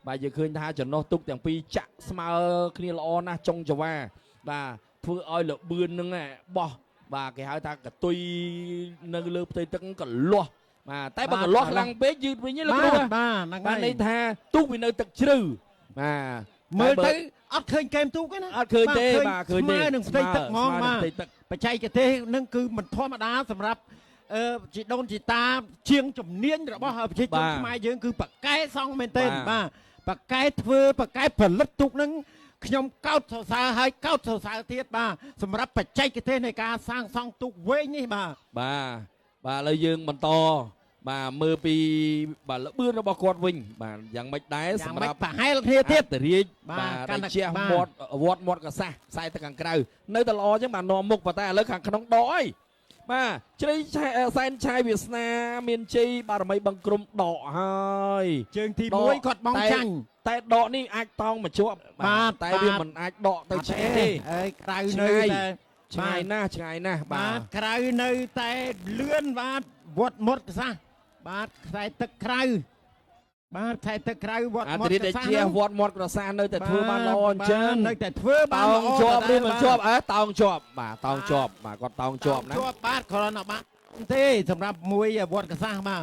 បាទយើងឃើញថាចំណុះទុកទាំងពីរចាក់ស្មើគ្នាល្អណាស់ចុងចង្វាបាទធ្វើឲ្យលបឿនហ្នឹងបោះបាទគេហៅថាកតុយនៅលើផ្ទៃទឹកកលាស់បាទតែបើកលាស់ខ្លាំងពេកយឺតវិញលោកគ្រូបាទន័យថាទូកវានៅទឹកជ្រៅបាទមើលទៅអត់ឃើញកេមទូកទេណាអត់ឃើញទេបាទឃើញទេនឹងផ្ទៃទឹកហ្មងបាទបច្ចេកទេសនឹងគឺមិនធម្មតាសម្រាប់ជីដូនជីតាជាងជំនាញរបស់ប្រជាជនខ្មែរយើងគឺបកកែសង់មែនទេបាទបកកែធ្វើបកកែផលិតទូកនឹងខ្ញុំកោតសរសើរហើយកោតសរសើរទៀតបាទសម្រាប់បច្ចេកទេសនៃការសាងសង់ទូកវែងនេះបាទបាទឥឡូវយើងបន្តបាទមើលពីបាទលបឿនរបស់គាត់វិញបាទយ៉ាងម៉េចដែរសម្រាប់ប្រហែលគ្នាទៀតរាជបាទជះវត្តមាត់កសាសខ្សែទៅខាងក្រៅនៅតែល្អចឹងបាទនាំមុខប៉ុន្តែឥឡូវខាងក្នុងដកអីបាទជ្រៃសែនឆាយវាសនាមានជ័យបារមីបឹងក្រុមដកហើយជើងទី1គាត់បងចាញ់តែដកនេះអាចតោងមកជាប់បាទតែវាមិនអាចដកទៅឆ្ងាយទេហើយក្រៅនៅតែឆ្ងាយណាស់បាទក្រៅនៅតែលឿនបាទវត្តមាត់កសាសបាទខ្សែទឹកក្រៅបាទខ្សែទឹកក្រៅវត្តមាត់កសាសជាវត្តមាត់កសាសនៅតែធ្វើបានល្អអញ្ចឹងនៅតែធ្វើបានល្អជាប់នេះមិនជាប់តោងជាប់បាទតោងជាប់បាទគាត់តោងជាប់ណាជាប់បាទគ្រាន់តែបាទទេសម្រាប់មួយវត្តកសាសបាទ